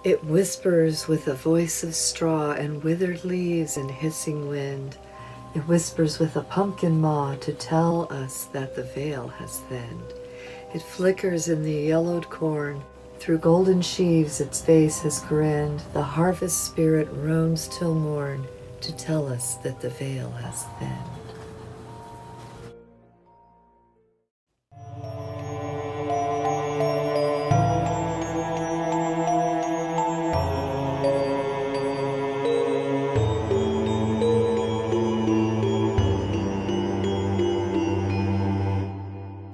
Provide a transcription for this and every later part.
It whispers with a voice of straw and withered leaves and hissing wind. It whispers with a pumpkin maw to tell us that the veil has thinned. It flickers in the yellowed corn. Through golden sheaves its face has grinned. The harvest spirit roams till morn to tell us that the veil has thinned.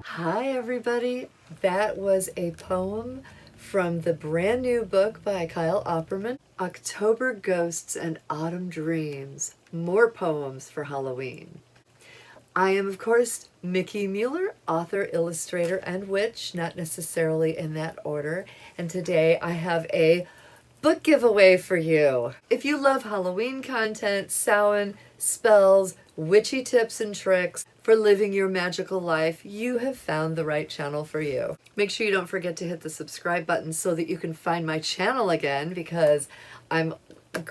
Hi everybody, that was a poem from the brand new book by Kyle Opperman, October Ghosts and Autumn Dreams, more poems for Halloween. I am of course Mickie Mueller, author, illustrator, and witch, not necessarily in that order, and today I have a book giveaway for you. If you love Halloween content, Samhain, spells, witchy tips and tricks for living your magical life, you have found the right channel for you. Make sure you don't forget to hit the subscribe button so that you can find my channel again, because I'm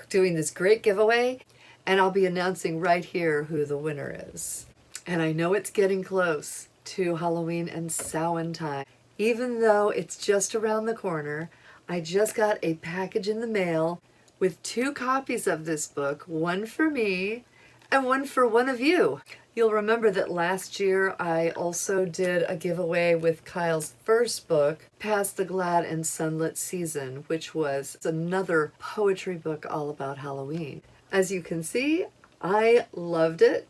doing this great giveaway and I'll be announcing right here who the winner is. And I know it's getting close to Halloween and Samhain time. Even though it's just around the corner, I just got a package in the mail with 2 copies of this book, one for me and one for one of you. You'll remember that last year I also did a giveaway with Kyle's first book, Past the Glad and Sunlit Season, which was another poetry book all about Halloween. As you can see, I loved it.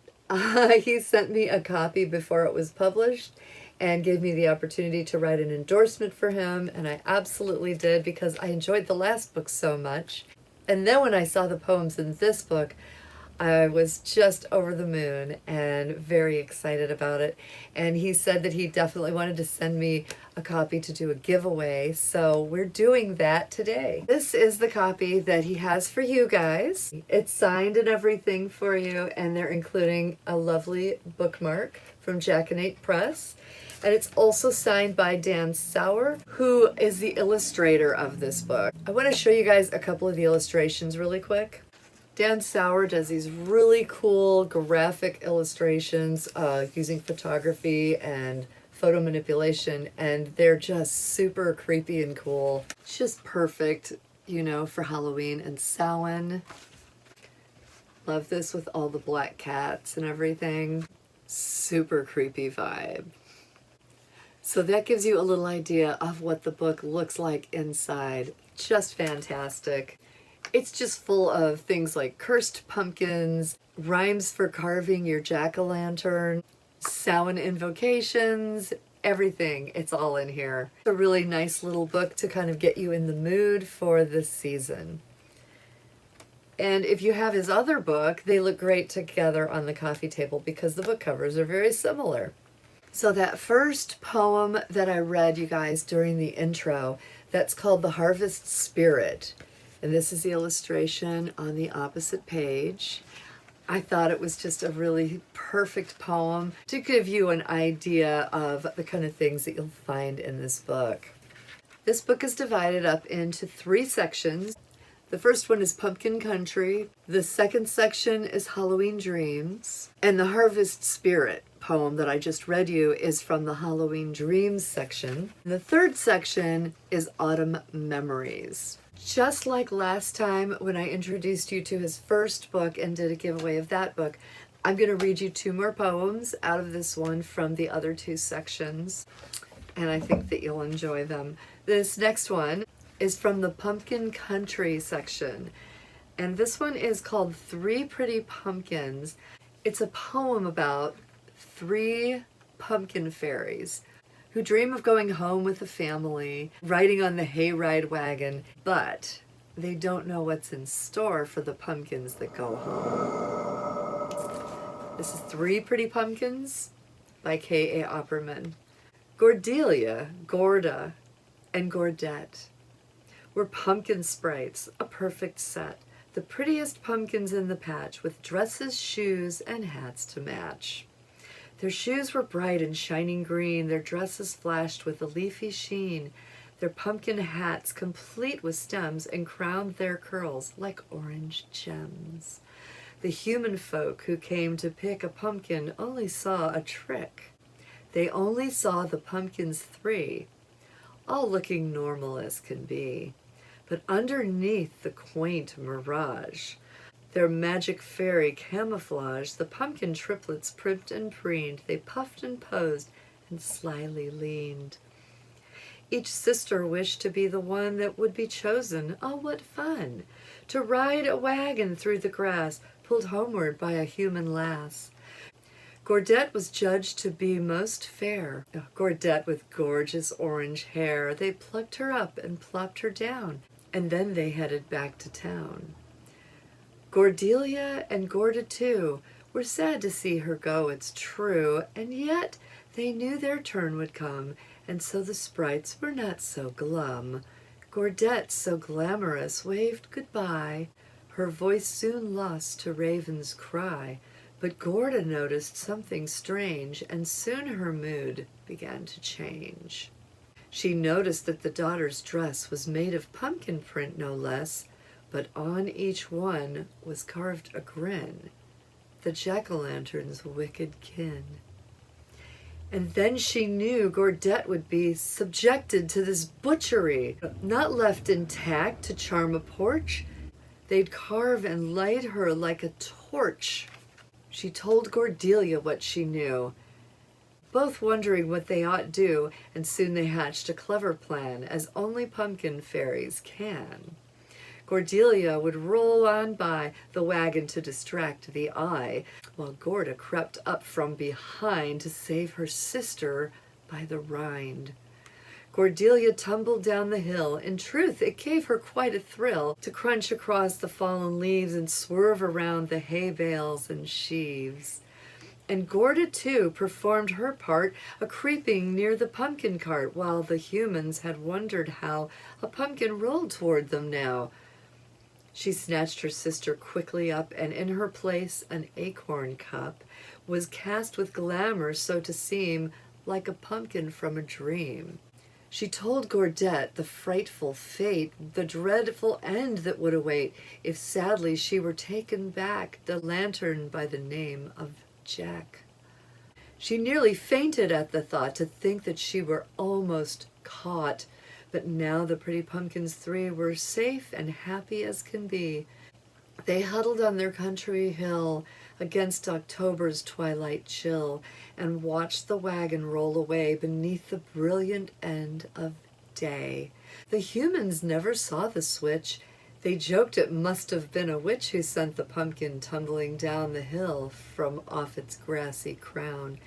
He sent me a copy before it was published and gave me the opportunity to write an endorsement for him, and I absolutely did because I enjoyed the last book so much. And then when I saw the poems in this book, I was just over the moon and very excited about it. And he said that he definitely wanted to send me a copy to do a giveaway, so we're doing that today. This is the copy that he has for you guys. It's signed and everything for you, and they're including a lovely bookmark from Jackanate Press. And it's also signed by Dan Sauer, who is the illustrator of this book. I want to show you guys a couple of the illustrations really quick. Dan Sauer does these really cool graphic illustrations using photography and photo manipulation, and they're just super creepy and cool. It's just perfect, you know, for Halloween and Samhain. Love this with all the black cats and everything. Super creepy vibe. So that gives you a little idea of what the book looks like inside. Just fantastic. It's just full of things like cursed pumpkins, rhymes for carving your jack-o'-lantern, Samhain invocations, everything. It's all in here. It's a really nice little book to kind of get you in the mood for this season. And if you have his other book, they look great together on the coffee table because the book covers are very similar. So that first poem that I read, you guys, during the intro, that's called The Harvest Spirit. And this is the illustration on the opposite page. I thought it was just a really perfect poem to give you an idea of the kind of things that you'll find in this book. This book is divided up into 3 sections. The first one is Pumpkin Country. The second section is Halloween Dreams. And the Harvest Spirit poem that I just read you is from the Halloween Dreams section. And the third section is Autumn Memories. Just like last time when I introduced you to his first book and did a giveaway of that book, I'm going to read you 2 more poems out of this one from the other 2 sections, and I think that you'll enjoy them. This next one is from the Pumpkin Country section, and this one is called 3 Pretty Pumpkins. It's a poem about 3 pumpkin fairies who dream of going home with the family, riding on the hayride wagon, but they don't know what's in store for the pumpkins that go home. This is 3 Pretty Pumpkins by K.A. Opperman. Gordelia, Gorda, and Gordette were pumpkin sprites, a perfect set, the prettiest pumpkins in the patch, with dresses, shoes, and hats to match. Their shoes were bright and shining green, their dresses flashed with a leafy sheen. their pumpkin hats complete with stems and crowned their curls like orange gems. The human folk who came to pick a pumpkin only saw a trick. They only saw the pumpkins three, all looking normal as can be. But underneath the quaint mirage, their magic fairy camouflage, the pumpkin triplets primped and preened, they puffed and posed and slyly leaned. Each sister wished to be the one that would be chosen. Oh, what fun! To ride a wagon through the grass, pulled homeward by a human lass. Gordette was judged to be most fair. Gordette with gorgeous orange hair. They plucked her up and plopped her down, and then they headed back to town. Gordelia and Gorda too were sad to see her go, it's true, and yet they knew their turn would come, and so the sprites were not so glum. Gordette, so glamorous, waved goodbye. Her voice soon lost to Raven's cry, but Gorda noticed something strange, and soon her mood began to change. She noticed that the daughter's dress was made of pumpkin print, no less, but on each one was carved a grin, the jack-o'-lantern's wicked kin. And then she knew Gordette would be subjected to this butchery, not left intact to charm a porch. They'd carve and light her like a torch. She told Gordelia what she knew, both wondering what they ought do, and soon they hatched a clever plan, as only pumpkin fairies can. Gordelia would roll on by the wagon to distract the eye, while Gorda crept up from behind to save her sister by the rind. Gordelia tumbled down the hill. In truth, it gave her quite a thrill to crunch across the fallen leaves and swerve around the hay bales and sheaves. And Gorda, too, performed her part, a-creeping near the pumpkin cart, while the humans had wondered how a pumpkin rolled toward them now. She snatched her sister quickly up, and in her place an acorn cup was cast with glamour so to seem like a pumpkin from a dream. She told Gordette the frightful fate, the dreadful end that would await if sadly she were taken back, the lantern by the name of Jack. She nearly fainted at the thought, to think that she were almost caught. But now the pretty pumpkins three were safe and happy as can be. They huddled on their country hill against October's twilight chill, and watched the wagon roll away beneath the brilliant end of day. The humans never saw the switch. They joked it must have been a witch who sent the pumpkin tumbling down the hill from off its grassy crown.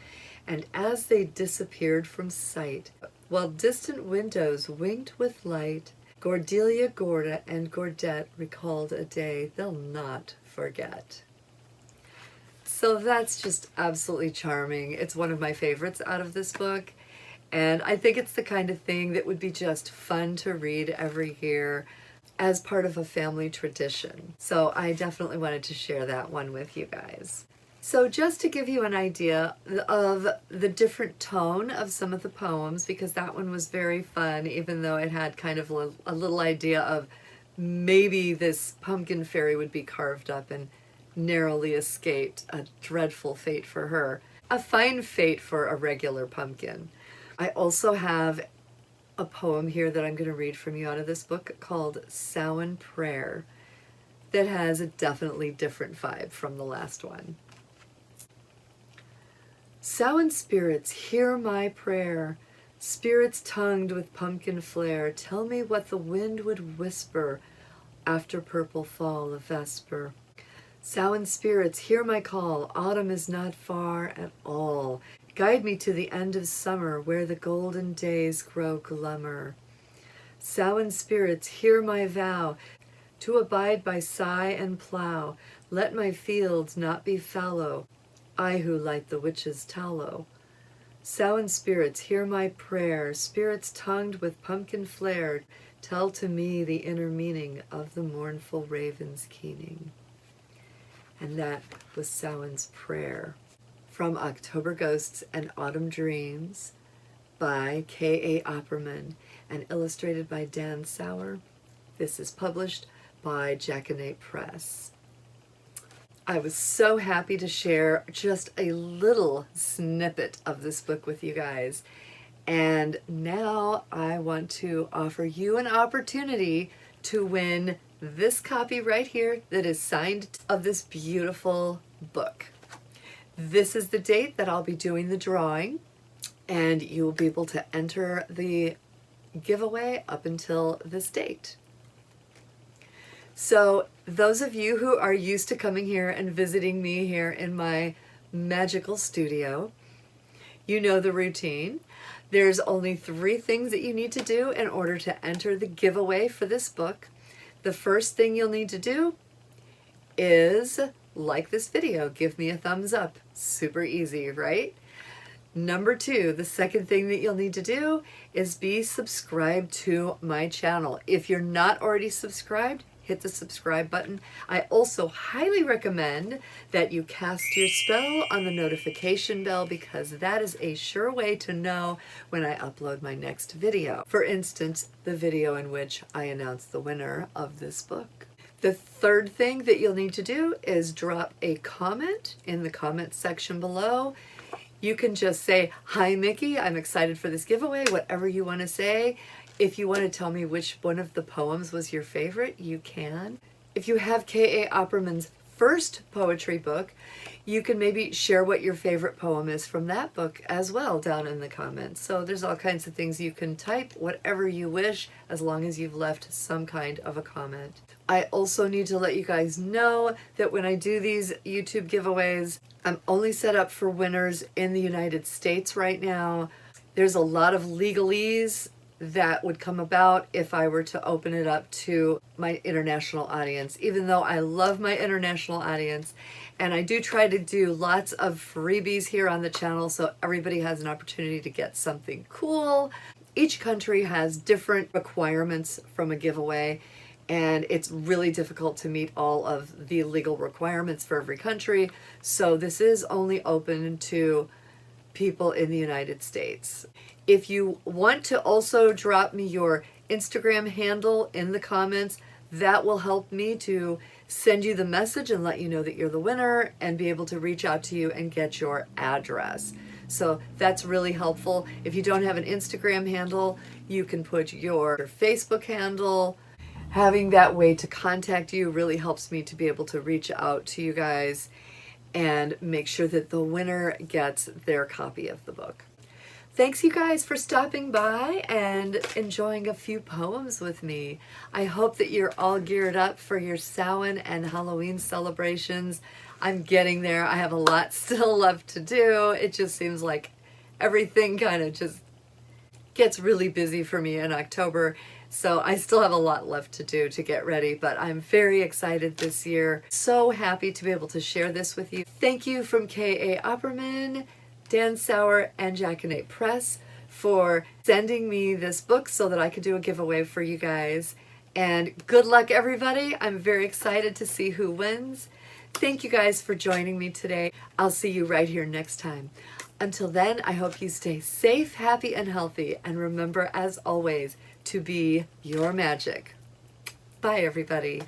And as they disappeared from sight, while distant windows winked with light, Gordelia, Gorda, and Gordette recalled a day they'll not forget. So that's just absolutely charming. It's one of my favorites out of this book, and I think it's the kind of thing that would be just fun to read every year as part of a family tradition. So I definitely wanted to share that one with you guys. So just to give you an idea of the different tone of some of the poems, because that one was very fun, even though it had kind of a little idea of maybe this pumpkin fairy would be carved up and narrowly escaped a dreadful fate for her. A fine fate for a regular pumpkin. I also have a poem here that I'm going to read from you out of this book called Samhain Prayer that has a definitely different vibe from the last one. Samhain spirits, hear my prayer. Spirits tongued with pumpkin flare, tell me what the wind would whisper after purple fall of vesper. Samhain spirits, hear my call. Autumn is not far at all. Guide me to the end of summer, where the golden days grow glummer. Samhain spirits, hear my vow, to abide by sigh and plow. Let my fields not be fallow, I who light the witch's tallow. Samhain spirits, hear my prayer. Spirits tongued with pumpkin flare, tell to me the inner meaning of the mournful raven's keening. And that was Samhain's Prayer from October Ghosts and Autumn Dreams by K.A. Opperman. and illustrated by Dan Sauer. This is published by Jackanate Press. I was so happy to share just a little snippet of this book with you guys. And now I want to offer you an opportunity to win this copy right here that is signed of this beautiful book. This is the date that I'll be doing the drawing, and you will be able to enter the giveaway up until this date. So those of you who are used to coming here and visiting me here in my magical studio, you know the routine. There's only 3 things that you need to do in order to enter the giveaway for this book. The first thing you'll need to do is like this video, give me a thumbs up. Super easy, right? Number 2, the second thing that you'll need to do is be subscribed to my channel. If you're not already subscribed, hit the subscribe button. I also highly recommend that you cast your spell on the notification bell, because that is a sure way to know when I upload my next video. For instance, the video in which I announce the winner of this book. The third thing that you'll need to do is drop a comment in the comment section below. You can just say, "Hi Mickie, I'm excited for this giveaway," whatever you want to say. If you want to tell me which one of the poems was your favorite, you can. If you have K.A. Opperman's first poetry book, you can maybe share what your favorite poem is from that book as well down in the comments. So there's all kinds of things you can type, whatever you wish, as long as you've left some kind of a comment. I also need to let you guys know that when I do these YouTube giveaways, I'm only set up for winners in the United States right now. There's a lot of legalese that would come about if I were to open it up to my international audience, even though I love my international audience. And I do try to do lots of freebies here on the channel so everybody has an opportunity to get something cool. Each country has different requirements from a giveaway, and it's really difficult to meet all of the legal requirements for every country. So this is only open to people in the United States. If you want to also drop me your Instagram handle in the comments, that will help me to send you the message and let you know that you're the winner and be able to reach out to you and get your address. So that's really helpful. If you don't have an Instagram handle, you can put your Facebook handle. Having that way to contact you really helps me to be able to reach out to you guys and make sure that the winner gets their copy of the book. Thanks you guys for stopping by and enjoying a few poems with me. I hope that you're all geared up for your Samhain and Halloween celebrations. I'm getting there. I have a lot still left to do. It just seems like everything kind of just gets really busy for me in October. So I still have a lot left to do to get ready, but I'm very excited this year. So happy to be able to share this with you. Thank you from K.A. Opperman, Dan Sauer, and Jackanate Press for sending me this book so that I could do a giveaway for you guys. And good luck, everybody. I'm very excited to see who wins. Thank you guys for joining me today. I'll see you right here next time. Until then, I hope you stay safe, happy, and healthy. And remember, as always, to be your magic. Bye, everybody.